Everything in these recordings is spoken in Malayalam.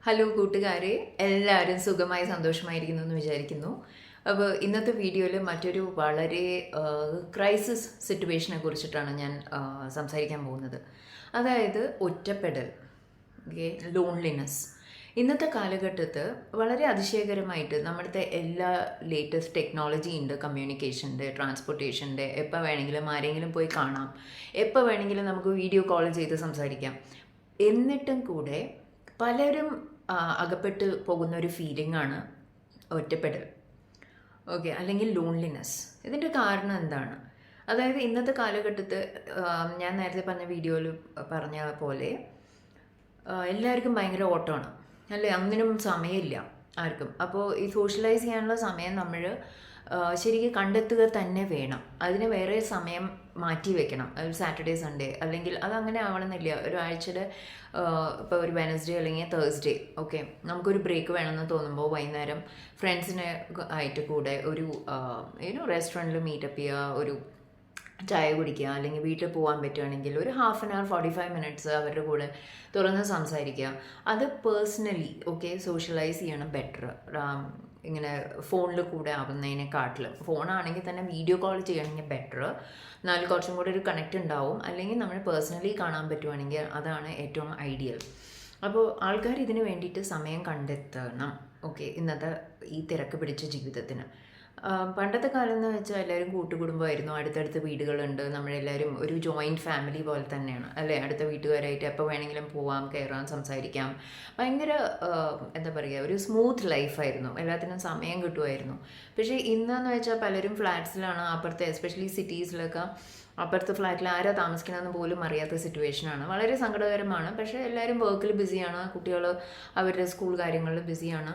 ഹലോ കൂട്ടുകാരെ, എല്ലാവരും സുഖമായി സന്തോഷമായിരിക്കുന്നു എന്ന് വിചാരിക്കുന്നു. അപ്പോൾ ഇന്നത്തെ വീഡിയോയിൽ മറ്റൊരു വളരെ ക്രൈസിസ് സിറ്റുവേഷനെ കുറിച്ചിട്ടാണ് ഞാൻ സംസാരിക്കാൻ പോകുന്നത്. അതായത് ഒറ്റപ്പെടൽ, ഓക്കെ, ലോൺലിനെസ്. ഇന്നത്തെ കാലഘട്ടത്ത് വളരെ അതിശയകരമായിട്ട് നമ്മുടെ എല്ലാ ലേറ്റസ്റ്റ് ടെക്നോളജി ഉണ്ട്, കമ്മ്യൂണിക്കേഷൻ്റെ, ട്രാൻസ്പോർട്ടേഷൻ്റെ. എപ്പോൾ വേണമെങ്കിലും ആരെങ്കിലും പോയി കാണാം, എപ്പോൾ വേണമെങ്കിലും നമുക്ക് വീഡിയോ കോൾ ചെയ്ത് സംസാരിക്കാം. എന്നിട്ടും കൂടെ പലരും അകപ്പെട്ട് പോകുന്ന ഒരു ഫീലിംഗ് ആണ് ഒറ്റപ്പെടൽ, ഓക്കെ, അല്ലെങ്കിൽ ലോൺലിനെസ്. ഇതിൻ്റെ കാരണം എന്താണ്? അതായത് ഇന്നത്തെ കാലഘട്ടത്തിൽ ഞാൻ നേരത്തെ പറഞ്ഞ വീഡിയോയിൽ പറഞ്ഞ പോലെ എല്ലാവർക്കും ഭയങ്കര ഓട്ടമാണ്, അല്ലേ? ഒന്നിനും സമയമില്ല ആർക്കും. അപ്പോൾ ഈ സോഷ്യലൈസ് ചെയ്യാനുള്ള സമയം നമ്മൾ ശരിക്കും കണ്ടെത്തുക തന്നെ വേണം. അതിന് വേറെ സമയം മാറ്റി വെക്കണം. ഒരു സാറ്റർഡേ സൺഡേ, അല്ലെങ്കിൽ അതങ്ങനെ ആവണമെന്നില്ല. ഒരു ആഴ്ചയുടെ ഇപ്പോൾ ഒരു വെനസ്ഡേ അല്ലെങ്കിൽ തേഴ്സ്ഡേ, ഓക്കെ, നമുക്കൊരു ബ്രേക്ക് വേണമെന്ന് തോന്നുമ്പോൾ വൈകുന്നേരം ഫ്രണ്ട്സിനെ ആയിട്ട് കൂടെ ഒരു റെസ്റ്റോറൻറ്റിൽ മീറ്റപ്പ് ചെയ്യുക, ഒരു ചായ കുടിക്കുക, അല്ലെങ്കിൽ വീട്ടിൽ പോകാൻ പറ്റുകയാണെങ്കിൽ ഒരു 1/2 hour 45 minutes അവരുടെ കൂടെ തുറന്ന് സംസാരിക്കുക. അത് പേഴ്സണലി, ഓക്കെ, സോഷ്യലൈസ് ചെയ്യണം ബെറ്റർ. ഇങ്ങനെ ഫോണിൽ കൂടെ ആവുന്നതിനെക്കാട്ടിലും ഫോണാണെങ്കിൽ തന്നെ വീഡിയോ കോൾ ചെയ്യണമെങ്കിൽ ബെറ്റർ. എന്നാൽ കുറച്ചും കൂടെ ഒരു കണക്റ്റ് ഉണ്ടാവും. അല്ലെങ്കിൽ നമ്മൾ പേഴ്സണലി കാണാൻ പറ്റുവാണെങ്കിൽ അതാണ് ഏറ്റവും ഐഡിയൽ. അപ്പോൾ ആൾക്കാർ ഇതിന് വേണ്ടിയിട്ട് സമയം കണ്ടെത്തണം, ഓക്കെ, ഇന്നത്തെ ഈ തിരക്ക് പിടിച്ച ജീവിതത്തിന്. പണ്ടത്തെ കാലം എന്ന് വെച്ചാൽ എല്ലാവരും കൂട്ടുകുടുംബമായിരുന്നു, അടുത്തടുത്ത് വീടുകളുണ്ട്, നമ്മളെല്ലാവരും ഒരു ജോയിൻറ്റ് ഫാമിലി പോലെ തന്നെയാണ്, അല്ലേ? അടുത്ത വീട്ടുകാരായിട്ട് എപ്പോൾ വേണമെങ്കിലും പോവാം, കയറാം, സംസാരിക്കാം. ഭയങ്കര എന്താ പറയുക, ഒരു സ്മൂത്ത് ലൈഫായിരുന്നു, എല്ലാത്തിനും സമയം കിട്ടുമായിരുന്നു. പക്ഷേ ഇന്നെന്ന് വെച്ചാൽ പലരും ഫ്ലാറ്റ്സിലാണ്, അപ്പുറത്തെ എസ്പെഷ്യലി സിറ്റീസിലൊക്കെ അപ്പുറത്തെ ഫ്ലാറ്റിൽ ആരാ താമസിക്കണമെന്ന് പോലും അറിയാത്ത സിറ്റുവേഷനാണ്. വളരെ സങ്കടകരമാണ്. പക്ഷേ എല്ലാവരും വർക്കിൽ ബിസിയാണ്, കുട്ടികൾ അവരുടെ സ്കൂൾ കാര്യങ്ങളിൽ ബിസിയാണ്,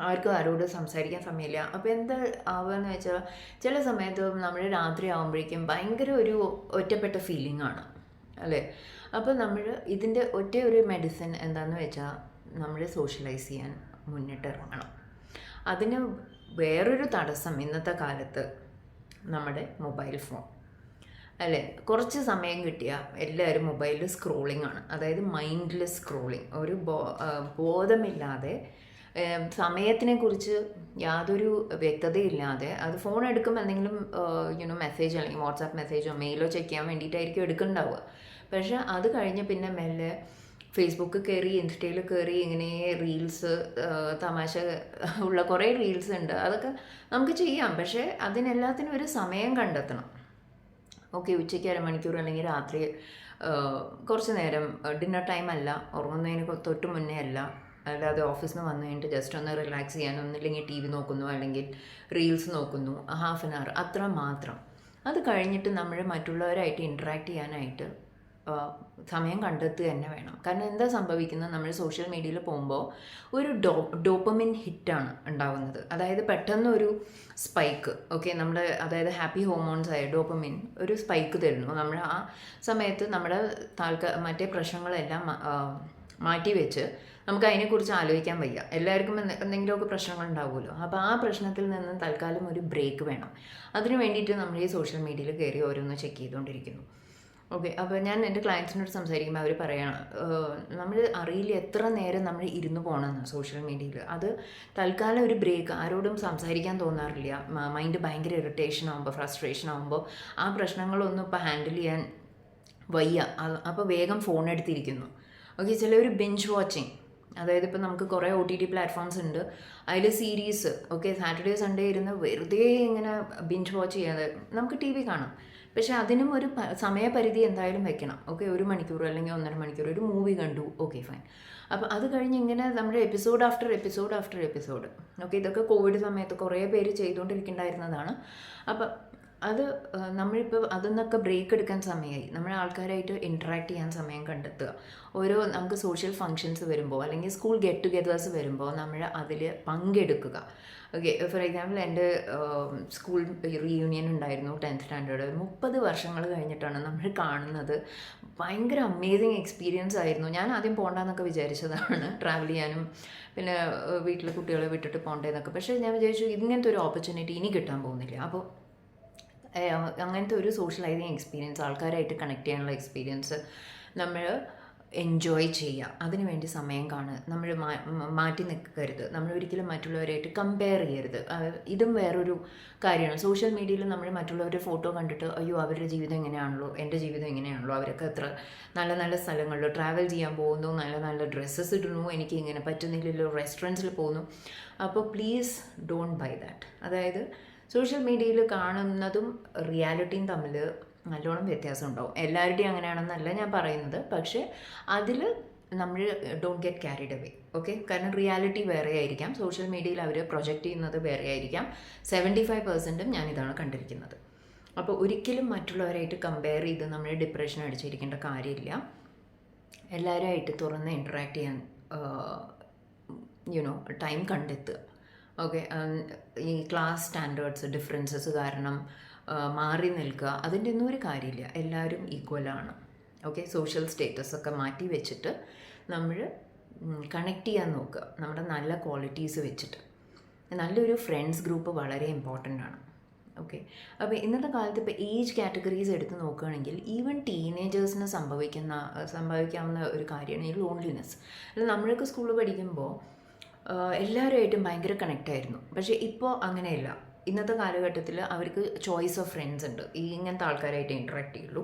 ആർക്കും ആരോട് സംസാരിക്കാൻ സമയമില്ല. അപ്പോൾ എന്താ ആവുകയെന്ന് വെച്ചാൽ ചില സമയത്ത് നമ്മൾ രാത്രി ആകുമ്പോഴേക്കും ഭയങ്കര ഒരു ഒറ്റപ്പെട്ട ഫീലിംഗ് ആണ്, അല്ലേ? അപ്പോൾ നമ്മൾ ഇതിൻ്റെ ഒറ്റ ഒരു മെഡിസിൻ എന്താണെന്ന് വെച്ചാൽ നമ്മൾ സോഷ്യലൈസ് ചെയ്യാൻ മുന്നിട്ട് ഇറങ്ങണം. അതിന് വേറൊരു തടസ്സം ഇന്നത്തെ കാലത്ത് നമ്മുടെ മൊബൈൽ ഫോൺ, അല്ലേ? കുറച്ച് സമയം കിട്ടിയാൽ എല്ലാവരും മൊബൈലിൽ സ്ക്രോളിംഗ് ആണ്. അതായത് മൈൻഡ്ലെസ് സ്ക്രോളിംഗ്, ഒരു ബോധമില്ലാതെ സമയത്തിനെ കുറിച്ച് യാതൊരു വ്യക്തതയില്ലാതെ അത് ഫോൺ എടുക്കുമ്പോൾ എന്തെങ്കിലും മെസ്സേജ് അല്ലെങ്കിൽ വാട്സാപ്പ് മെസ്സേജോ മെയിലോ ചെക്ക് ചെയ്യാൻ വേണ്ടിയിട്ടായിരിക്കും എടുക്കുന്നുണ്ടാവുക. പക്ഷേ അത് കഴിഞ്ഞ് പിന്നെ മെല്ലെ ഫേസ്ബുക്ക് കയറി, ഇൻസ്റ്റയിൽ കയറി, ഇങ്ങനെ റീൽസ്, തമാശ ഉള്ള കുറേ റീൽസ് ഉണ്ട്. അതൊക്കെ നമുക്ക് ചെയ്യാം, പക്ഷേ അതിനെല്ലാത്തിനും ഒരു സമയം കണ്ടെത്തണം. ഓക്കെ, ഉച്ചയ്ക്ക് 1/2 മണിക്കൂർ അല്ലെങ്കിൽ രാത്രി കുറച്ച് നേരം, ഡിന്നർ ടൈം അല്ല, ഉറങ്ങുന്നതിന് തൊട്ട് മുന്നേ അല്ല, അല്ലാതെ ഓഫീസിൽ നിന്ന് വന്നു കഴിഞ്ഞിട്ട് ജസ്റ്റ് ഒന്ന് റിലാക്സ് ചെയ്യാൻ, ഒന്നില്ലെങ്കിൽ ടി വി നോക്കുന്നു, അല്ലെങ്കിൽ റീൽസ് നോക്കുന്നു, 1/2 hour, അത്ര മാത്രം. അത് കഴിഞ്ഞിട്ട് നമ്മൾ മറ്റുള്ളവരായിട്ട് ഇൻട്രാക്ട് ചെയ്യാനായിട്ട് സമയം കണ്ടെത്തുക തന്നെ വേണം. കാരണം എന്താ സംഭവിക്കുന്നത്, നമ്മൾ സോഷ്യൽ മീഡിയയിൽ പോകുമ്പോൾ ഒരു ഡോപ്പമിൻ ഹിറ്റാണ് ഉണ്ടാവുന്നത്. അതായത് പെട്ടെന്ന് ഒരു സ്പൈക്ക്, ഓക്കെ, നമ്മുടെ അതായത് ഹാപ്പി ഹോർമോൺസ് ആയ ഡോപ്പമിൻ ഒരു സ്പൈക്ക് തരുന്നു. നമ്മൾ ആ സമയത്ത് നമ്മുടെ മറ്റേ പ്രശ്നങ്ങളെല്ലാം മാറ്റി വെച്ച് നമുക്ക് അതിനെക്കുറിച്ച് ആലോചിക്കാൻ വയ്യ. എല്ലാവർക്കും എന്തെങ്കിലുമൊക്കെ പ്രശ്നങ്ങൾ ഉണ്ടാവുമല്ലോ. അപ്പോൾ ആ പ്രശ്നത്തിൽ നിന്ന് തൽക്കാലം ഒരു ബ്രേക്ക് വേണം. അതിന് വേണ്ടിയിട്ട് നമ്മൾ ഈ സോഷ്യൽ മീഡിയയിൽ കയറി ഓരോന്ന് ചെക്ക് ചെയ്തുകൊണ്ടിരിക്കുന്നു, ഓക്കെ. അപ്പോൾ ഞാൻ എൻ്റെ ക്ലയൻസിനോട് സംസാരിക്കുമ്പോൾ അവർ പറയണം, നമ്മൾ അറിയില്ല എത്ര നേരം നമ്മൾ ഇരുന്ന് പോകണമെന്ന് സോഷ്യൽ മീഡിയയിൽ. അത് തൽക്കാലം ഒരു ബ്രേക്ക്, ആരോടും സംസാരിക്കാൻ തോന്നാറില്ല, മൈൻഡ് ഭയങ്കര ഇറിറ്റേഷൻ ആകുമ്പോൾ, ഫ്രസ്ട്രേഷൻ ആകുമ്പോൾ ആ പ്രശ്നങ്ങളൊന്നും ഇപ്പോൾ ഹാൻഡിൽ ചെയ്യാൻ വയ്യ. അപ്പോൾ വേഗം ഫോൺ എടുത്തിരിക്കുന്നു, ഓക്കെ. ചിലർ ബിഞ്ച് വാച്ചിങ്, അതായത് ഇപ്പോൾ നമുക്ക് കുറേ OTT പ്ലാറ്റ്ഫോംസ് ഉണ്ട്, അതിൽ സീരീസ്, ഓക്കെ, സാറ്റർഡേ സൺഡേ ഇരുന്ന് വെറുതെ ഇങ്ങനെ ബിഞ്ച് വാച്ച് ചെയ്യാതെ നമുക്ക് TV കാണാം. പക്ഷേ അതിനും ഒരു സമയപരിധി എന്തായാലും വെക്കണം, ഓക്കെ. 1 മണിക്കൂർ അല്ലെങ്കിൽ 1.5 മണിക്കൂർ ഒരു മൂവി കണ്ടു, ഓക്കെ, ഫൈൻ. അപ്പോൾ അത് കഴിഞ്ഞ് ഇങ്ങനെ നമ്മുടെ എപ്പിസോഡ് ആഫ്റ്റർ എപ്പിസോഡ്, ഓക്കെ. ഇതൊക്കെ കോവിഡ് സമയത്ത് കുറേ പേര് ചെയ്തുകൊണ്ടിരിക്കേണ്ടായിരുന്നതാണ്. അപ്പോൾ അത് നമ്മളിപ്പോൾ അതിൽ ബ്രേക്ക് എടുക്കാൻ സമയമായി. നമ്മുടെ ആൾക്കാരായിട്ട് ഇൻട്രാക്ട് ചെയ്യാൻ സമയം കണ്ടെത്തുക. നമുക്ക് സോഷ്യൽ ഫങ്ഷൻസ് വരുമ്പോൾ അല്ലെങ്കിൽ സ്കൂൾ ഗെറ്റ് ടുഗെദേഴ്സ് വരുമ്പോൾ നമ്മൾ അതിൽ പങ്കെടുക്കുക, ഓക്കെ. ഫോർ എക്സാമ്പിൾ എൻ്റെ സ്കൂൾ റീയൂണിയൻ ഉണ്ടായിരുന്നു, 10th സ്റ്റാൻഡേർഡ്. 30 വർഷങ്ങൾ കഴിഞ്ഞിട്ടാണ് നമ്മൾ കാണുന്നത്. ഭയങ്കര അമേസിങ് എക്സ്പീരിയൻസ് ആയിരുന്നു. ഞാൻ ആദ്യം പോകണ്ടെന്നൊക്കെ വിചാരിച്ചതാണ്, ട്രാവൽ ചെയ്യാനും പിന്നെ വീട്ടിൽ കുട്ടികളെ വിട്ടിട്ട് പോകേണ്ടതെന്നൊക്കെ. പക്ഷേ ഞാൻ വിചാരിച്ചു ഇങ്ങനത്തെ ഒരു ഓപ്പർച്യൂണിറ്റി ഇനി കിട്ടാൻ പോകുന്നില്ല. അപ്പോൾ അങ്ങനത്തെ ഒരു സോഷ്യലൈസിങ് എക്സ്പീരിയൻസ്, ആൾക്കാരായിട്ട് കണക്ട് ചെയ്യാനുള്ള എക്സ്പീരിയൻസ് നമ്മൾ എൻജോയ് ചെയ്യുക, അതിനുവേണ്ടി സമയം കാണുക. നമ്മൾ മാറ്റി നിൽക്കരുത്, നമ്മൾ ഒരിക്കലും മറ്റുള്ളവരായിട്ട് കമ്പയർ ചെയ്യരുത്. ഇതും വേറൊരു കാര്യമാണ്. സോഷ്യൽ മീഡിയയിൽ നമ്മൾ മറ്റുള്ളവരുടെ ഫോട്ടോ കണ്ടിട്ട് അയ്യോ അവരുടെ ജീവിതം ഇങ്ങനെയാണല്ലോ, എൻ്റെ ജീവിതം ഇങ്ങനെയാണല്ലോ, അവരൊക്കെ എത്ര നല്ല നല്ല സ്ഥലങ്ങളിൽ ട്രാവൽ ചെയ്യാൻ പോകുന്നു, നല്ല നല്ല ഡ്രസ്സസ് ഇടുന്നു, എനിക്ക് ഇങ്ങനെ പറ്റുന്നില്ലല്ലോ, റെസ്റ്റോറൻറ്റ്സിൽ പോകുന്നു. അപ്പോൾ പ്ലീസ് ഡോണ്ട് ബൈ ദാറ്റ്. അതായത് സോഷ്യൽ മീഡിയയിൽ കാണുന്നതും റിയാലിറ്റിയും തമ്മിൽ നല്ലോണം വ്യത്യാസം ഉണ്ടാവും. എല്ലാവരുടെയും അങ്ങനെയാണെന്നല്ല ഞാൻ പറയുന്നത്, പക്ഷേ അതിൽ നമ്മൾ don't get carried away. Okay, കാരണം റിയാലിറ്റി വേറെ ആയിരിക്കാം, സോഷ്യൽ മീഡിയയിൽ അവർ പ്രൊജക്റ്റ് ചെയ്യുന്നത് വേറെ ആയിരിക്കാം. 75% ഞാൻ ഇതാണ് കണ്ടിരിക്കുന്നത്. അപ്പോൾ ഒരിക്കലും മറ്റുള്ളവരായിട്ട് കമ്പയർ ചെയ്ത് നമ്മൾ ഡിപ്രഷൻ അടിച്ചിരിക്കേണ്ട കാര്യമില്ല. എല്ലാവരുമായിട്ട് തുറന്ന് ഇൻട്രാക്ട് ചെയ്യാൻ ടൈം കണ്ടെത്തുക. ഓക്കെ, ഈ ക്ലാസ് സ്റ്റാൻഡേർഡ്സ് ഡിഫറൻസസ് കാരണം മാറി നിൽക്കുക, അതിൻ്റെ ഒന്നും ഒരു കാര്യമില്ല. എല്ലാവരും ഈക്വലാണ്. ഓക്കെ, സോഷ്യൽ സ്റ്റേറ്റസ് ഒക്കെ മാറ്റി വെച്ചിട്ട് നമ്മൾ കണക്ട് ചെയ്യാൻ നോക്കുക, നമ്മുടെ നല്ല ക്വാളിറ്റീസ് വെച്ചിട്ട്. നല്ലൊരു ഫ്രണ്ട്സ് ഗ്രൂപ്പ് വളരെ ഇമ്പോർട്ടൻ്റ് ആണ്. ഓക്കെ, അപ്പോൾ ഇന്നത്തെ കാലത്ത് ഇപ്പോൾ ഏജ് കാറ്റഗറീസ് എടുത്ത് നോക്കുകയാണെങ്കിൽ ഈവൻ ടീനേജേഴ്സിന് സംഭവിക്കാവുന്ന ഒരു കാര്യമാണ് ഈ ലോൺലിനെസ്. അല്ല, നമ്മളൊക്കെ സ്കൂളിൽ പഠിക്കുമ്പോൾ എല്ലാവരുമായിട്ടും ഭയങ്കര കണക്റ്റായിരുന്നു. പക്ഷേ ഇപ്പോൾ അങ്ങനെയല്ല. ഇന്നത്തെ കാലഘട്ടത്തിൽ അവർക്ക് ചോയ്സ് ഓഫ് ഫ്രണ്ട്സ് ഉണ്ട്, ഇങ്ങനത്തെ ആൾക്കാരായിട്ട് ഇൻട്രാക്ട് ചെയ്യുള്ളൂ.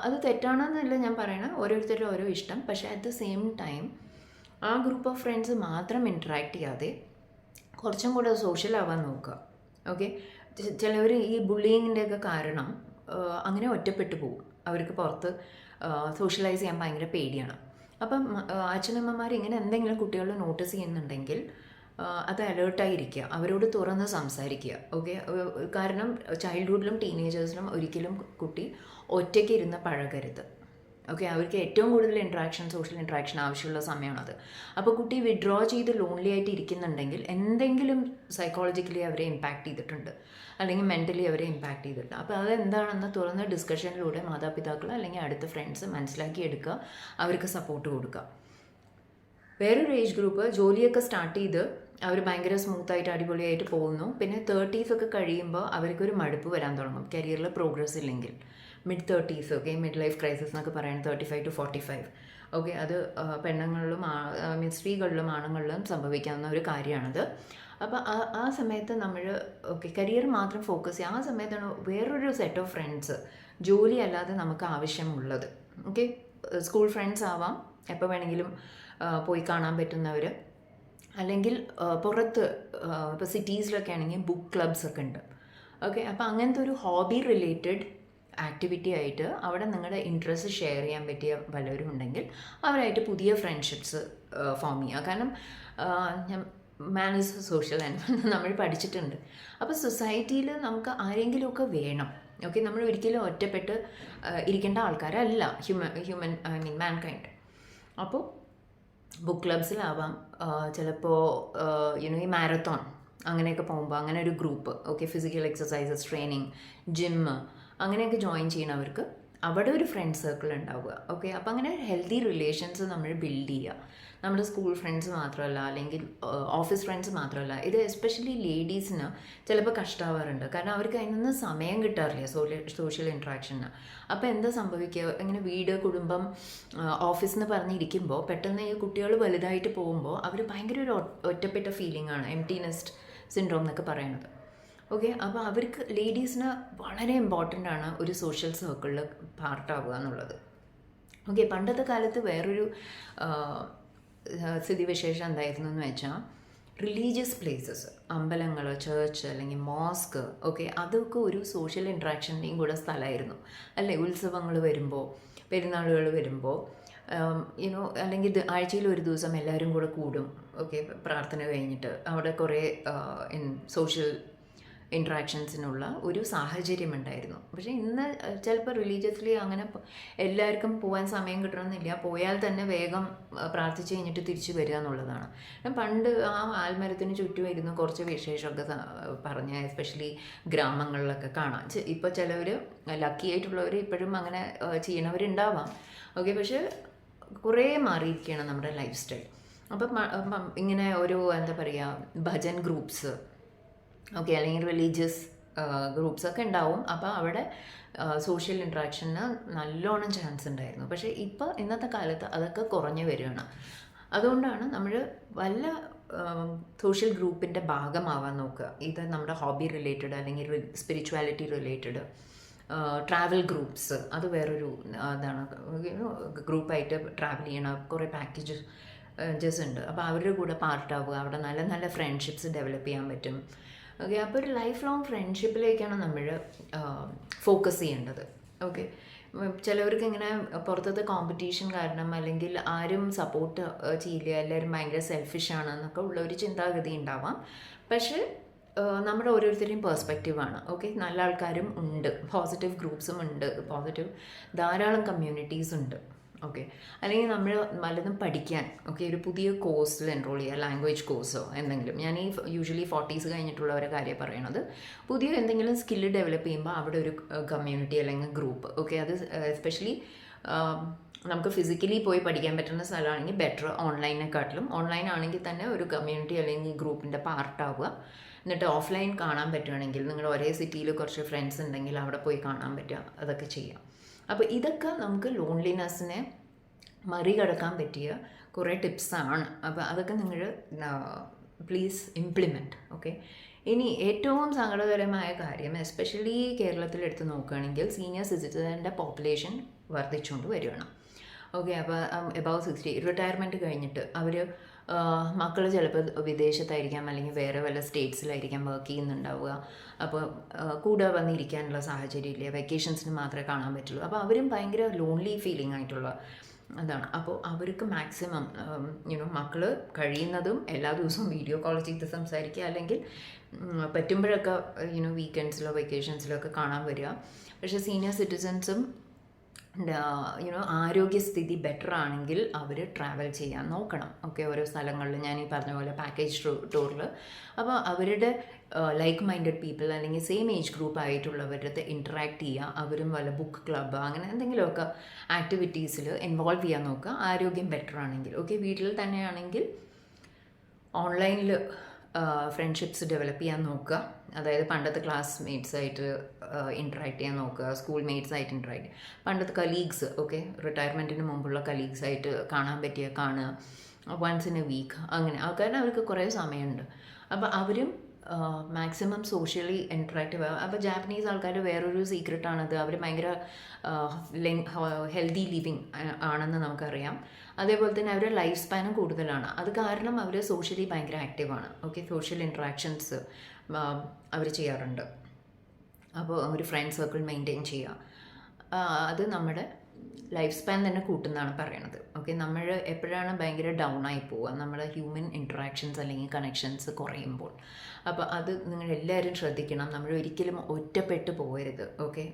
അത് തെറ്റാണെന്നല്ല ഞാൻ പറയണത്, ഓരോരുത്തരുടെ ഓരോ ഇഷ്ടം. പക്ഷേ അറ്റ് ദ സെയിം ടൈം ആ ഗ്രൂപ്പ് ഓഫ് ഫ്രണ്ട്സ് മാത്രം ഇൻട്രാക്ട് ചെയ്യാതെ കുറച്ചും കൂടെ സോഷ്യൽ ആവാൻ നോക്കുക. ഓക്കെ, ചിലവർ ഈ ബുള്ളിങ്ങിൻ്റെയൊക്കെ കാരണം അങ്ങനെ ഒറ്റപ്പെട്ടു പോകും. അവർക്ക് പുറത്ത് സോഷ്യലൈസ് ചെയ്യാൻ ഭയങ്കര പേടിയാണ്. അപ്പം അച്ഛനമ്മമാർ ഇങ്ങനെ എന്തെങ്കിലും കുട്ടികൾ നോട്ടീസ് ചെയ്യുന്നുണ്ടെങ്കിൽ അത് അലേർട്ടായിരിക്കുക, അവരോട് തുറന്ന് സംസാരിക്കുക. ഓക്കെ, കാരണം ചൈൽഡ്ഹുഡിലും ടീനേജേഴ്സിലും ഒരിക്കലും കുട്ടി ഒറ്റയ്ക്ക് ഇരുന്ന് പഴകരുത്. ഓക്കെ, അവർക്ക് ഏറ്റവും കൂടുതൽ സോഷ്യൽ ഇൻട്രാക്ഷൻ ആവശ്യമുള്ള സമയമാണത്. അപ്പോൾ കുട്ടി വിഡ്രോ ചെയ്ത് ലോൺലി ആയിട്ട് ഇരിക്കുന്നുണ്ടെങ്കിൽ എന്തെങ്കിലും സൈക്കോളജിക്കലി അവരെ ഇമ്പാക്റ്റ് ചെയ്തിട്ടുണ്ട്, അല്ലെങ്കിൽ മെൻ്റലി അവരെ ഇമ്പാക്റ്റ് ചെയ്തിട്ടുണ്ട്. അപ്പോൾ അതെന്താണെന്ന് തുറന്ന ഡിസ്കഷനിലൂടെ മാതാപിതാക്കൾ അല്ലെങ്കിൽ അടുത്ത ഫ്രണ്ട്സ് മനസ്സിലാക്കിയെടുക്കുക, അവർക്ക് സപ്പോർട്ട് കൊടുക്കുക. വേറൊരു ഏജ് ഗ്രൂപ്പ് ജോലിയൊക്കെ സ്റ്റാർട്ട് ചെയ്ത് അവർ ഭയങ്കര സ്മൂത്തായിട്ട് അടിപൊളിയായിട്ട് പോകുന്നു. പിന്നെ 30s ഒക്കെ കഴിയുമ്പോൾ അവർക്കൊരു മടുപ്പ് വരാൻ തുടങ്ങും, കരിയറിൽ പ്രോഗ്രസ് ഇല്ലെങ്കിൽ. Mid 30s, okay, mid life crisis എന്നൊക്കെ പറയുന്നത് 35 to 45. ഓക്കെ, അത് പെണ്ണുങ്ങളിലും സ്ത്രീകളിലും ആണുങ്ങളിലും സംഭവിക്കാവുന്ന ഒരു കാര്യമാണത്. അപ്പോൾ ആ സമയത്ത് നമ്മൾ കരിയർ മാത്രം ഫോക്കസ് ചെയ്യുക. ആ സമയത്താണ് വേറൊരു സെറ്റ് ഓഫ് ഫ്രണ്ട്സ് ജോലി അല്ലാതെ നമുക്ക് ആവശ്യമുള്ളത്. ഓക്കെ, സ്കൂൾ ഫ്രണ്ട്സ് ആവാം, എപ്പോൾ വേണമെങ്കിലും പോയി കാണാൻ പറ്റുന്നവർ, അല്ലെങ്കിൽ പുറത്ത് ഇപ്പോൾ സിറ്റീസിലൊക്കെ ആണെങ്കിൽ ബുക്ക് ക്ലബ്സ് ഒക്കെ ഉണ്ട്. ഓക്കെ, അപ്പോൾ അങ്ങനത്തെ ഒരു ഹോബി റിലേറ്റഡ് ആക്ടിവിറ്റി ആയിട്ട് അവിടെ നിങ്ങളുടെ ഇൻട്രസ്റ്റ് ഷെയർ ചെയ്യാൻ പറ്റിയ പലരും ഉണ്ടെങ്കിൽ അവരായിട്ട് പുതിയ ഫ്രണ്ട്ഷിപ്സ് ഫോം ചെയ്യുക. കാരണം മാൻ ഈസ് സോഷ്യൽ ആനിമൽ നമ്മൾ പഠിച്ചിട്ടുണ്ട്. അപ്പോൾ സൊസൈറ്റിയിൽ നമുക്ക് ആരെങ്കിലുമൊക്കെ വേണം. ഓക്കെ, നമ്മൾ ഒരിക്കലും ഒറ്റപ്പെട്ട് ഇരിക്കേണ്ട ആൾക്കാരല്ല ഹ്യൂമൻ മാൻകൈൻഡ്. അപ്പോൾ ബുക്ക് ക്ലബ്സിലാവാം, ചിലപ്പോൾ ഈ മാരത്തോൺ അങ്ങനെയൊക്കെ പോകുമ്പോൾ അങ്ങനെ ഒരു group, okay, physical exercises, training, gym അങ്ങനെയൊക്കെ ജോയിൻ ചെയ്യണവർക്ക് അവിടെ ഒരു ഫ്രണ്ട് സർക്കിൾ ഉണ്ടാവുക. ഓക്കെ, അപ്പോൾ അങ്ങനെ ഹെൽത്തി റിലേഷൻസ് നമ്മൾ ബിൽഡ് ചെയ്യുക. നമ്മുടെ സ്കൂൾ ഫ്രണ്ട്സ് മാത്രമല്ല, അല്ലെങ്കിൽ ഓഫീസ് ഫ്രണ്ട്സ് മാത്രമല്ല, ഇത് എസ്പെഷ്യലി ലേഡീസിന് ചിലപ്പോൾ കഷ്ടമാവാറുണ്ട്. കാരണം അവർക്ക് അതിനൊന്നും സമയം കിട്ടാറില്ല സോഷ്യൽ ഇൻട്രാക്ഷന്. അപ്പോൾ എന്താ സംഭവിക്കുക, ഇങ്ങനെ വീട്, കുടുംബം, ഓഫീസ് എന്ന് പറഞ്ഞിരിക്കുമ്പോൾ പെട്ടെന്ന് ഈ കുട്ടികൾ വലുതായിട്ട് പോകുമ്പോൾ അവർ ഭയങ്കര ഒരു ഒറ്റപ്പെട്ട ഫീലിംഗ് ആണ്, എംപ്റ്റീനെസ് സിൻഡ്രോം എന്നൊക്കെ പറയുന്നത്. ഓക്കെ, അപ്പോൾ അവർക്ക് ലേഡീസിന് വളരെ ഇമ്പോർട്ടൻ്റ് ആണ് ഒരു സോഷ്യൽ സർക്കിളിൽ പാർട്ടാവുക എന്നുള്ളത്. ഓക്കെ, പണ്ടത്തെ കാലത്ത് വേറൊരു സ്ഥിതിവിശേഷം എന്തായിരുന്നു എന്ന് വെച്ചാൽ റിലീജിയസ് പ്ലേസസ്, അമ്പലങ്ങൾ, ചേർച്ച് അല്ലെങ്കിൽ മോസ്ക്, ഓക്കെ, അതൊക്കെ ഒരു സോഷ്യൽ ഇൻട്രാക്ഷൻ്റെയും കൂടെ സ്ഥലമായിരുന്നു അല്ലേ. ഉത്സവങ്ങൾ വരുമ്പോൾ, പെരുന്നാളുകൾ വരുമ്പോൾ, അല്ലെങ്കിൽ ആഴ്ചയിൽ ഒരു ദിവസം എല്ലാവരും കൂടെ കൂടും. ഓക്കെ, പ്രാർത്ഥന കഴിഞ്ഞിട്ട് അവിടെ കുറേ സോഷ്യൽ ഇൻട്രാക്ഷൻസിനുള്ള ഒരു സാഹചര്യം ഉണ്ടായിരുന്നു. പക്ഷേ ഇന്ന് ചിലപ്പോൾ റിലീജിയസ്ലി അങ്ങനെ എല്ലാവർക്കും പോകാൻ സമയം കിട്ടണമെന്നില്ല, പോയാൽ തന്നെ വേഗം പ്രാർത്ഥിച്ച് കഴിഞ്ഞിട്ട് തിരിച്ചു വരിക എന്നുള്ളതാണ്. പണ്ട് ആ ആൽമരത്തിന് ചുറ്റും ഇരുന്ന് കുറച്ച് വിശേഷമൊക്കെ പറഞ്ഞ് എസ്പെഷ്യലി ഗ്രാമങ്ങളിലൊക്കെ കാണാം. ഇപ്പോൾ ചിലവർ ലക്കി ആയിട്ടുള്ളവർ ഇപ്പോഴും അങ്ങനെ ചെയ്യണവരുണ്ടാവാം. ഓക്കെ, പക്ഷേ കുറേ മാറിയിരിക്കുകയാണ് നമ്മുടെ ലൈഫ് സ്റ്റൈൽ. അപ്പം ഇങ്ങനെ ഒരു എന്താ പറയുക ഭജൻ ഗ്രൂപ്പ്സ്, ഓക്കെ, അല്ലെങ്കിൽ റിലീജിയസ് ഗ്രൂപ്പ്സൊക്കെ ഉണ്ടാവും. അപ്പോൾ അവിടെ സോഷ്യൽ ഇൻട്രാക്ഷന് നല്ലോണം ചാൻസ് ഉണ്ടായിരുന്നു. പക്ഷേ ഇപ്പോൾ ഇന്നത്തെ കാലത്ത് അതൊക്കെ കുറഞ്ഞു വരികയാണ്. അതുകൊണ്ടാണ് നമ്മൾ വല്ല സോഷ്യൽ ഗ്രൂപ്പിൻ്റെ ഭാഗമാവാൻ നോക്കുക. ഇത് നമ്മുടെ ഹോബി റിലേറ്റഡ് അല്ലെങ്കിൽ സ്പിരിച്വാലിറ്റി റിലേറ്റഡ് ട്രാവൽ ഗ്രൂപ്പ്സ്, അത് വേറൊരു ഇതാണ്. ഗ്രൂപ്പായിട്ട് ട്രാവൽ ചെയ്യണ കുറേ പാക്കേജസ് ഉണ്ട്. അപ്പോൾ അവരുടെ കൂടെ പാർട്ടാവുക, അവിടെ നല്ല നല്ല ഫ്രണ്ട്ഷിപ്സ് ഡെവലപ്പ് ചെയ്യാൻ പറ്റും. ഓക്കെ, അപ്പോൾ ഒരു ലൈഫ് ലോങ് ഫ്രണ്ട്ഷിപ്പിലേക്കാണ് നമ്മൾ ഫോക്കസ് ചെയ്യേണ്ടത്. ഓക്കെ, ചിലവർക്ക് ഇങ്ങനെ പുറത്തത്തെ കോമ്പറ്റീഷൻ കാരണം അല്ലെങ്കിൽ ആരും സപ്പോർട്ട് ചെയ്യില്ല, എല്ലാവരും ഭയങ്കര സെൽഫിഷാണ് എന്നൊക്കെ ഉള്ള ഒരു ചിന്താഗതി ഉണ്ടാവാം. പക്ഷേ നമ്മുടെ ഓരോരുത്തരുടെയും പെർസ്പെക്റ്റീവാണ്. ഓക്കെ, നല്ല ആൾക്കാരും ഉണ്ട്, പോസിറ്റീവ് ഗ്രൂപ്പ്സും ഉണ്ട്, പോസിറ്റീവ് ധാരാളം കമ്മ്യൂണിറ്റീസ് ഉണ്ട്. ഓക്കെ, അല്ലെങ്കിൽ നമ്മൾ വല്ലതും പഠിക്കാൻ ഒരു പുതിയ കോഴ്സിൽ എൻറോൾ ചെയ്യുക, ലാംഗ്വേജ് കോഴ്സോ എന്തെങ്കിലും. ഞാൻ ഈ യൂഷ്വലി 40s കഴിഞ്ഞിട്ടുള്ളവരെ കാര്യം പറയണത്. പുതിയ എന്തെങ്കിലും സ്കില്ല് ഡെവലപ്പ് ചെയ്യുമ്പോൾ അവിടെ ഒരു കമ്മ്യൂണിറ്റി അല്ലെങ്കിൽ ഗ്രൂപ്പ്. ഓക്കെ, അത് എസ്പെഷ്യലി നമുക്ക് ഫിസിക്കലി പോയി പഠിക്കാൻ പറ്റുന്ന സ്ഥലമാണെങ്കിൽ ബെറ്റർ, ഓൺലൈനെക്കാട്ടിലും. ഓൺലൈൻ ആണെങ്കിൽ തന്നെ ഒരു കമ്മ്യൂണിറ്റി അല്ലെങ്കിൽ ഗ്രൂപ്പിൻ്റെ പാർട്ടാവുക. എന്നിട്ട് ഓഫ്ലൈൻ കാണാൻ പറ്റുകയാണെങ്കിൽ നിങ്ങൾ ഒരേ സിറ്റിയിൽ കുറച്ച് ഫ്രണ്ട്സ് ഉണ്ടെങ്കിൽ അവിടെ പോയി കാണാൻ പറ്റുക, അതൊക്കെ ചെയ്യാം. അപ്പോൾ ഇതൊക്കെ നമുക്ക് ലോൺലിനെസ്സിനെ മറികടക്കാൻ പറ്റിയ കുറേ ടിപ്സാണ്. അപ്പോൾ അതൊക്കെ നിങ്ങൾ പ്ലീസ് ഇംപ്ലിമെൻറ്റ്. ഓക്കെ, ഇനി ഏറ്റവും സങ്കടകരമായ കാര്യം, എസ്പെഷ്യലി കേരളത്തിലെടുത്ത് നോക്കുകയാണെങ്കിൽ സീനിയർ സിറ്റിസൻ്റെ പോപ്പുലേഷൻ വർദ്ധിച്ചുകൊണ്ട് വരികയാണ്. ഓക്കെ, അപ്പോൾ എബവ് 60 റിട്ടയർമെൻറ്റ് കഴിഞ്ഞിട്ട് അവർ മക്കൾ ചിലപ്പോൾ വിദേശത്തായിരിക്കാം അല്ലെങ്കിൽ വേറെ വല്ല സ്റ്റേറ്റ്സിലായിരിക്കാം വർക്ക് ചെയ്യുന്നുണ്ടാവുക. അപ്പോൾ കൂടെ വന്നിരിക്കാനുള്ള സാഹചര്യമില്ല, വെക്കേഷൻസിന് മാത്രമേ കാണാൻ പറ്റുള്ളൂ. അപ്പോൾ അവരും ഭയങ്കര ലോൺലി ഫീലിംഗ് ആയിട്ടുള്ള അതാണ്. അപ്പോൾ അവർക്ക് മാക്സിമം മക്കൾ കഴിയുന്നതും എല്ലാ ദിവസവും വീഡിയോ കോൾ ചെയ്ത് സംസാരിക്കുക, അല്ലെങ്കിൽ പറ്റുമ്പോഴൊക്കെ വീക്കെൻഡ്സിലോ വെക്കേഷൻസിലോ ഒക്കെ കാണാൻ വരിക. പക്ഷേ സീനിയർ സിറ്റിസൺസും ആരോഗ്യസ്ഥിതി ബെറ്റർ ആണെങ്കിൽ അവർ ട്രാവൽ ചെയ്യാൻ നോക്കണം. ഓക്കെ, ഓരോ സ്ഥലങ്ങളിൽ ഞാൻ ഈ പറഞ്ഞ പോലെ പാക്കേജ് ടൂറിൽ. അപ്പോൾ അവരുടെ ലൈക്ക് മൈൻഡഡ് പീപ്പിൾ അല്ലെങ്കിൽ സെയിം ഏജ് ഗ്രൂപ്പ് ആയിട്ടുള്ളവരുടെ ഇൻറ്ററാക്ട് ചെയ്യുക. അവരും വല്ല ബുക്ക് ക്ലബ്ബ് അങ്ങനെ എന്തെങ്കിലുമൊക്കെ ആക്ടിവിറ്റീസിൽ ഇൻവോൾവ് ചെയ്യാൻ നോക്കുക, ആരോഗ്യം ബെറ്റർ ആണെങ്കിൽ. ഓക്കെ, വീട്ടിൽ തന്നെയാണെങ്കിൽ ഓൺലൈനിൽ ഫ്രണ്ട്ഷിപ്സ് ഡെവലപ്പ് ചെയ്യാൻ നോക്കുക. അതായത് പണ്ടത്തെ ക്ലാസ്മേറ്റ്സായിട്ട് ഇൻട്രാക്ട് ചെയ്യാൻ നോക്കുക, സ്കൂൾ മേറ്റ്സായിട്ട് ഇൻട്രാക്ട് ചെയ്യുക, പണ്ടത്തെ കലീഗ്സ്. ഓക്കെ, റിട്ടയർമെൻറ്റിന് മുമ്പുള്ള കലീഗ്സായിട്ട് കാണാൻ പറ്റിയ കാണുക, വൺസ് ഇൻ എ വീക്ക് അങ്ങനെ. കാരണം അവർക്ക് കുറേ സമയമുണ്ട്. അപ്പോൾ അവരും മാക്സിമം സോഷ്യലി ഇൻട്രാക്റ്റീവ്. അപ്പോൾ ജാപ്പനീസ് ആൾക്കാർ വേറൊരു സീക്രട്ടാണത്, അവർ ഭയങ്കര ഹെൽത്തി ലിവിങ് ആണെന്ന് നമുക്കറിയാം. അതേപോലെ തന്നെ അവരുടെ ലൈഫ് സ്പാനും കൂടുതലാണ്. അത് കാരണം അവർ സോഷ്യലി ഭയങ്കര ആക്റ്റീവാണ്. ഓക്കെ, സോഷ്യൽ ഇൻട്രാക്ഷൻസ് അവർ ചെയ്യാറുണ്ട്. അപ്പോൾ ഒരു ഫ്രണ്ട് സർക്കിൾ മെയിൻറ്റെയിൻ ചെയ്യുക, അത് നമ്മുടെ ലൈഫ് സ്പാൻ തന്നെ കൂട്ടുന്നതാണ് പറയണത്. ഓക്കെ, നമ്മൾ എപ്പോഴാണ് ഭയങ്കര ഡൗൺ ആയി പോവുക, നമ്മുടെ ഹ്യൂമൻ ഇൻട്രാക്ഷൻസ് അല്ലെങ്കിൽ കണക്ഷൻസ് കുറയുമ്പോൾ. അപ്പോൾ അത് നിങ്ങളെല്ലാവരും ശ്രദ്ധിക്കണം. നമ്മൾ ഒരിക്കലും ഒറ്റപ്പെട്ടു പോകരുത്. ഓക്കെ,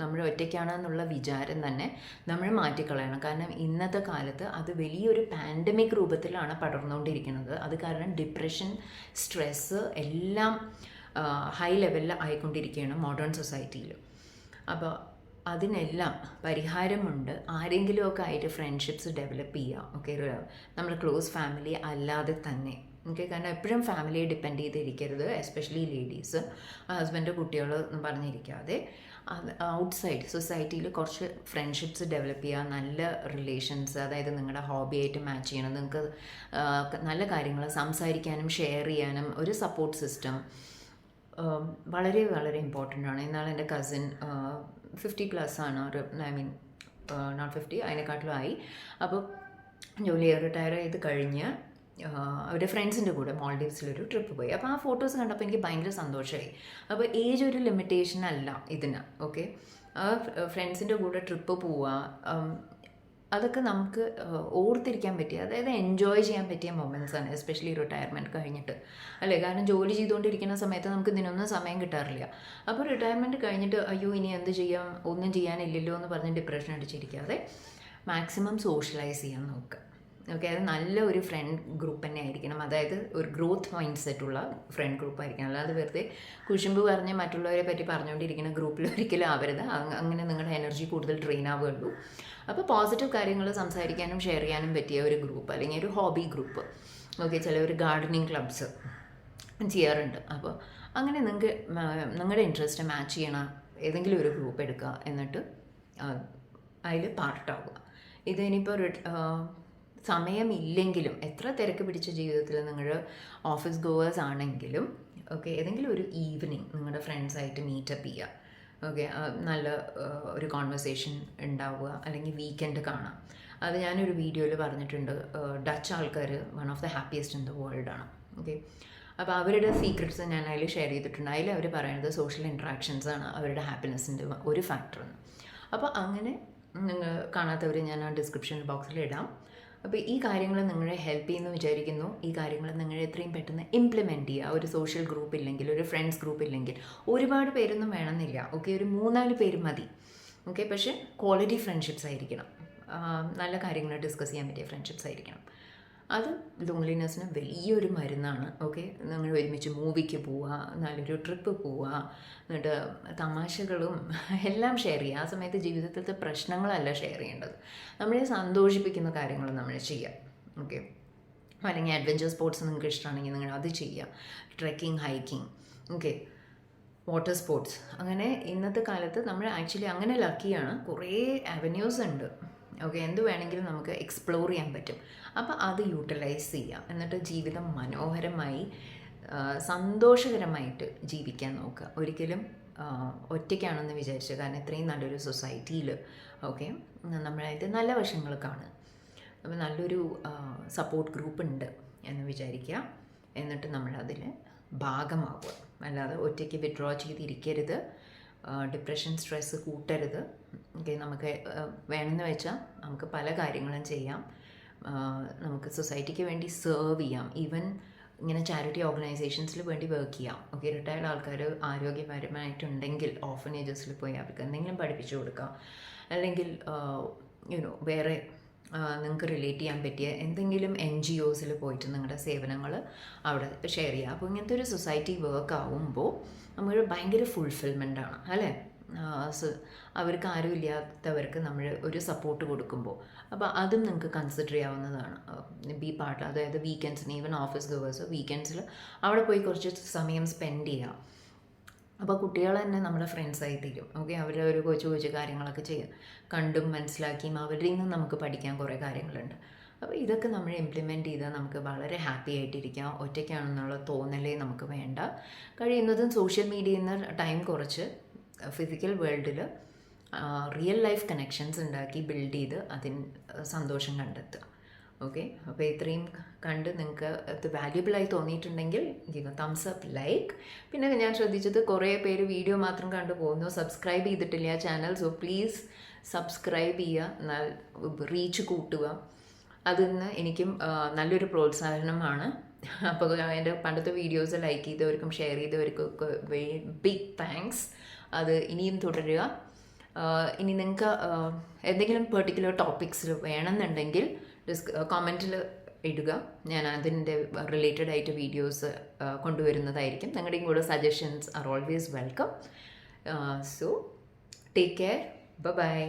നമ്മൾ ഒറ്റയ്ക്കാണെന്നുള്ള വിചാരം തന്നെ നമ്മൾ മാറ്റിക്കളയണം. കാരണം ഇന്നത്തെ കാലത്ത് അത് വലിയൊരു പാൻഡമിക് രൂപത്തിലാണ് പടർന്നുകൊണ്ടിരിക്കുന്നത്. അത് കാരണം ഡിപ്രഷൻ, സ്ട്രെസ്സ് എല്ലാം ഹൈ ലെവലിൽ ആയിക്കൊണ്ടിരിക്കുകയാണ് മോഡേൺ സൊസൈറ്റിയിൽ. അപ്പോൾ അതിനെല്ലാം പരിഹാരമുണ്ട്. ആരെങ്കിലുമൊക്കെ ആയിട്ട് ഫ്രണ്ട്ഷിപ്സ് ഡെവലപ്പ് ചെയ്യുക. ഓക്കെ, നമ്മുടെ ക്ലോസ് ഫാമിലി അല്ലാതെ തന്നെ. ഓക്കെ, കാരണം എപ്പോഴും ഫാമിലിയെ ഡിപ്പെൻഡ് ചെയ്തിരിക്കരുത്, എസ്പെഷ്യലി ലേഡീസ്. ഹസ്ബൻഡ്, കുട്ടികൾ എന്ന് പറഞ്ഞിരിക്കാതെ ഔട്ട്സൈഡ് സൊസൈറ്റിയിൽ കുറച്ച് ഫ്രണ്ട്ഷിപ്സ് ഡെവലപ്പ് ചെയ്യുക, നല്ല റിലേഷൻസ്, അതായത് നിങ്ങളുടെ ഹോബിയായിട്ട് മാച്ച് ചെയ്യണം, നിങ്ങൾക്ക് നല്ല കാര്യങ്ങൾ സംസാരിക്കാനും ഷെയർ ചെയ്യാനും ഒരു സപ്പോർട്ട് സിസ്റ്റം വളരെ വളരെ ഇമ്പോർട്ടൻ്റ് ആണ്. എന്നാൽ എൻ്റെ കസിൻ 50+ ആണ്, ഒരു നോട്ട് 50, അതിനെക്കാട്ടിലും ആയി. അപ്പോൾ ജോലി റിട്ടയർ ചെയ്ത് കഴിഞ്ഞ് അവരുടെ ഫ്രണ്ട്സിൻ്റെ കൂടെ മാൾഡീവ്സിലൊരു ട്രിപ്പ് പോയി. അപ്പോൾ ആ ഫോട്ടോസ് കണ്ടപ്പോൾ എനിക്ക് ഭയങ്കര സന്തോഷമായി. അപ്പോൾ ഏജ് ഒരു ലിമിറ്റേഷൻ അല്ല ഇതിന്. ഓക്കെ, ആ ഫ്രണ്ട്സിൻ്റെ കൂടെ ട്രിപ്പ് പോവുക, അതൊക്കെ നമുക്ക് ഓർത്തിരിക്കാൻ പറ്റിയ, അതായത് എൻജോയ് ചെയ്യാൻ പറ്റിയ മൊമെൻറ്റ്സാണ്, എസ്പെഷ്യലി റിട്ടയർമെൻറ്റ് കഴിഞ്ഞിട്ട് അല്ലേ. കാരണം ജോലി ചെയ്തുകൊണ്ടിരിക്കുന്ന സമയത്ത് നമുക്ക് ഇതിനൊന്നും സമയം കിട്ടാറില്ല. അപ്പോൾ റിട്ടയർമെൻറ്റ് കഴിഞ്ഞിട്ട് അയ്യോ ഇനി എന്ത് ചെയ്യാം, ഒന്നും ചെയ്യാനില്ലല്ലോ എന്ന് പറഞ്ഞ് ഡിപ്രഷൻ അടിച്ചിരിക്കാതെ മാക്സിമം സോഷ്യലൈസ് ചെയ്യാൻ നോക്കുക. ഓക്കെ, അത് നല്ല ഒരു ഫ്രണ്ട് ഗ്രൂപ്പ് തന്നെ ആയിരിക്കണം. അതായത് ഒരു ഗ്രോത്ത് മൈൻഡ് സെറ്റുള്ള ഫ്രണ്ട് ഗ്രൂപ്പ് ആയിരിക്കണം. അല്ലാതെ വെറുതെ കുശുമ്പ് പറഞ്ഞ് മറ്റുള്ളവരെ പറ്റി പറഞ്ഞുകൊണ്ടിരിക്കുന്ന ഗ്രൂപ്പിൽ ഒരിക്കലും ആവരുത്. അങ്ങനെ നിങ്ങളുടെ എനർജി കൂടുതൽ ഡ്രെയിൻ ആവുകയുള്ളൂ. അപ്പോൾ പോസിറ്റീവ് കാര്യങ്ങൾ സംസാരിക്കാനും ഷെയർ ചെയ്യാനും പറ്റിയ ഒരു ഗ്രൂപ്പ് അല്ലെങ്കിൽ ഒരു ഹോബി ഗ്രൂപ്പ്. ഓക്കെ, ചിലവർ ഗാർഡനിങ് ക്ലബ്സ് ചെയ്യാറുണ്ട്. അപ്പോൾ അങ്ങനെ നിങ്ങൾക്ക് നിങ്ങളുടെ ഇൻട്രസ്റ്റ് മാച്ച് ചെയ്യണ ഏതെങ്കിലും ഒരു ഗ്രൂപ്പ് എടുക്കുക, എന്നിട്ട് അതിൽ പാർട്ടാവുക. ഇത് ഇനിയിപ്പോൾ സമയമില്ലെങ്കിലും, എത്ര തിരക്ക് പിടിച്ച ജീവിതത്തിൽ നിങ്ങൾ ഓഫീസ് ഗോവേഴ്സ് ആണെങ്കിലും ഓക്കെ, ഏതെങ്കിലും ഒരു ഈവനിങ് നിങ്ങളുടെ ഫ്രണ്ട്സായിട്ട് മീറ്റപ്പ് ചെയ്യുക. ഓക്കെ, നല്ല ഒരു കോൺവെർസേഷൻ ഉണ്ടാവുക, അല്ലെങ്കിൽ വീക്കെൻഡ് കാണാം. അത് ഞാനൊരു വീഡിയോയിൽ പറഞ്ഞിട്ടുണ്ട്. ഡച്ച് ആൾക്കാർ one of the happiest in the world ആണ്. ഓക്കെ, അപ്പോൾ അവരുടെ സീക്രറ്റ്സ് ഞാൻ അതിൽ ഷെയർ ചെയ്തിട്ടുണ്ട്. അതിൽ അവർ പറയുന്നത് സോഷ്യൽ ഇൻട്രാക്ഷൻസ് ആണ് അവരുടെ ഹാപ്പിനെസ്സിൻ്റെ ഒരു ഫാക്ടറെന്ന്. അപ്പോൾ അങ്ങനെ നിങ്ങൾ കാണാത്തവർ ഞാൻ ആ ഡിസ്ക്രിപ്ഷൻ ബോക്സിൽ ഇടാം. അപ്പോൾ ഈ കാര്യങ്ങൾ നിങ്ങളെ ഹെൽപ്പ് ചെയ്യുമെന്ന് വിചാരിക്കുന്നു. ഈ കാര്യങ്ങൾ നിങ്ങൾ എത്രയും പെട്ടെന്ന് ഇംപ്ലിമെൻറ്റ് ചെയ്യുക. ഒരു സോഷ്യൽ ഗ്രൂപ്പ് ഇല്ലെങ്കിൽ, ഒരു ഫ്രണ്ട്സ് ഗ്രൂപ്പ് ഇല്ലെങ്കിൽ, ഒരുപാട് പേരൊന്നും വേണമെന്നില്ല. ഓക്കെ, ഒരു 3-4 പേര് മതി. ഓക്കെ, പക്ഷേ ക്വാളിറ്റി ഫ്രണ്ട്ഷിപ്സ് ആയിരിക്കണം. നല്ല കാര്യങ്ങൾ ഡിസ്കസ് ചെയ്യാൻ പറ്റിയ ഫ്രണ്ട്ഷിപ്സ് ആയിരിക്കണം. അത് ലോൺലിനെസ്സിന് വലിയൊരു മരുന്നാണ്. ഓക്കെ, നിങ്ങൾ ഒരുമിച്ച് മൂവിക്ക് പോവുക, നല്ലൊരു ട്രിപ്പ് പോവുക, എന്നിട്ട് തമാശകളും എല്ലാം ഷെയർ ചെയ്യുക. ആ സമയത്ത് ജീവിതത്തിലത്തെ പ്രശ്നങ്ങളല്ല ഷെയർ ചെയ്യേണ്ടത്, നമ്മളെ സന്തോഷിപ്പിക്കുന്ന കാര്യങ്ങൾ നമ്മൾ ചെയ്യുക. ഓക്കെ, അല്ലെങ്കിൽ അഡ്വഞ്ചർ സ്പോർട്സ് നിങ്ങൾക്ക് ഇഷ്ടമാണെങ്കിൽ നിങ്ങൾ അത് ചെയ്യുക. Trekking, hiking, okay, water sports. അങ്ങനെ ഇന്നത്തെ കാലത്ത് നമ്മൾ ആക്ച്വലി അങ്ങനെ ലക്കിയാണ്. കുറേ അവന്യൂസ് ഉണ്ട്. ഓക്കെ, എന്ത് വേണമെങ്കിലും നമുക്ക് എക്സ്പ്ലോർ ചെയ്യാൻ പറ്റും. അപ്പോൾ അത് യൂട്ടിലൈസ് ചെയ്യുക. എന്നിട്ട് ജീവിതം മനോഹരമായി സന്തോഷകരമായിട്ട് ജീവിക്കാൻ നോക്കുക. ഒരിക്കലും ഒറ്റയ്ക്കാണെന്ന് വിചാരിച്ചു, കാരണം ഇത്രയും നല്ലൊരു സൊസൈറ്റിയിൽ ഓക്കെ നമ്മളായിട്ട് നല്ല വശങ്ങൾ കാണുക. അപ്പോൾ നല്ലൊരു സപ്പോർട്ട് ഗ്രൂപ്പ് ഉണ്ട് എന്ന് വിചാരിക്കുക. എന്നിട്ട് നമ്മളതിൽ ഭാഗമാവുക. അല്ലാതെ ഒറ്റയ്ക്ക് വിഡ്രോ ചെയ്തിരിക്കരുത്. ഡിപ്രഷൻ, സ്ട്രെസ്സ് കൂട്ടരുത്. ഓക്കെ, നമുക്ക് വേണമെന്ന് വെച്ചാൽ നമുക്ക് പല കാര്യങ്ങളും ചെയ്യാം. നമുക്ക് സൊസൈറ്റിക്ക് വേണ്ടി സെർവ് ചെയ്യാം. ഈവൻ ഇങ്ങനെ ചാരിറ്റി ഓർഗനൈസേഷൻസിൽ വേണ്ടി വർക്ക് ചെയ്യാം. ഓക്കെ, റിട്ടയർഡ് ആൾക്കാർ ആരോഗ്യപരമായിട്ടുണ്ടെങ്കിൽ ഓർഫനേജസിൽ പോയി അവർക്ക് എന്തെങ്കിലും പഠിപ്പിച്ചു കൊടുക്കാം. അല്ലെങ്കിൽ വേറെ നിങ്ങൾക്ക് റിലേറ്റ് ചെയ്യാൻ പറ്റിയ എന്തെങ്കിലും NGOസിൽ പോയിട്ട് നിങ്ങളുടെ സേവനങ്ങൾ അവിടെ ഷെയർ ചെയ്യുക. അപ്പോൾ ഇങ്ങനത്തെ ഒരു സൊസൈറ്റി വർക്ക് ആവുമ്പോൾ നമ്മൾ ഭയങ്കര ഫുൾഫിൽമെൻ്റ് ആണ് അല്ലേ. അവർക്ക് ആരും ഇല്ലാത്തവർക്ക് നമ്മൾ ഒരു സപ്പോർട്ട് കൊടുക്കുമ്പോൾ, അപ്പോൾ അതും നിങ്ങൾക്ക് കൺസിഡർ ചെയ്യാവുന്നതാണ്. ബി പാർട്ട്, അതായത് വീക്കെൻഡ്സിന്, ഈവൻ ഓഫീസ് ഗവേഴ്സ് വീക്കെൻഡ്സിൽ അവിടെ പോയി കുറച്ച് സമയം സ്പെൻഡ് ചെയ്യുക. അപ്പോൾ കുട്ടികൾ തന്നെ നമ്മുടെ ഫ്രണ്ട്സായി തീരും. ഓക്കെ, അവരുടെ ഒരു കൊച്ചു കാര്യങ്ങളൊക്കെ ചെയ്യുക, കണ്ടും മനസ്സിലാക്കിയും അവരിൽ നിന്ന് നമുക്ക് പഠിക്കാൻ കുറേ കാര്യങ്ങളുണ്ട്. അപ്പോൾ ഇതൊക്കെ നമ്മൾ ഇംപ്ലിമെൻറ്റ് ചെയ്താൽ നമുക്ക് വളരെ ഹാപ്പി ആയിട്ടിരിക്കാം. ഒറ്റയ്ക്കാണെന്നുള്ള തോന്നലേ നമുക്ക് വേണ്ട. കഴിയുന്നതും സോഷ്യൽ മീഡിയയിൽ നിന്ന് ടൈം കുറച്ച് ഫിസിക്കൽ വേൾഡിൽ റിയൽ ലൈഫ് കണക്ഷൻസ് ഉണ്ടാക്കി ബിൽഡ് ചെയ്ത് അതിന് സന്തോഷം കണ്ടെത്തുക. ഓക്കെ, അപ്പോൾ ഇത്രയും കണ്ട് നിങ്ങൾക്ക് ഇത് വാല്യുബിളായി തോന്നിയിട്ടുണ്ടെങ്കിൽ give a thumbs up, like. പിന്നെ ഞാൻ ശ്രദ്ധിച്ചത് കുറേ പേര് വീഡിയോ മാത്രം കണ്ടു പോകുന്നു, സബ്സ്ക്രൈബ് ചെയ്തിട്ടില്ല ചാനൽ. സോ പ്ലീസ് സബ്സ്ക്രൈബ് ചെയ്യുക, റീച്ച് കൂട്ടുക. അതിന്ന് എനിക്കും നല്ലൊരു പ്രോത്സാഹനമാണ്. അപ്പോൾ എൻ്റെ പണ്ടത്തെ വീഡിയോസ് ലൈക്ക് ചെയ്തവർക്കും ഷെയർ ചെയ്തവർക്കൊക്കെ ബിഗ് താങ്ക്സ്. അത് ഇനിയും തുടരുക. ഇനി നിങ്ങൾക്ക് എന്തെങ്കിലും പെർട്ടിക്കുലർ ടോപ്പിക്സ് വേണമെന്നുണ്ടെങ്കിൽ കമൻറ്റിൽ ഇടുക. ഞാൻ അതിൻ്റെ റിലേറ്റഡ് ആയിട്ട് വീഡിയോസ് കൊണ്ടുവരുന്നതായിരിക്കും. നിങ്ങളുടെയും കൂടെ suggestions are always welcome. So take care, by.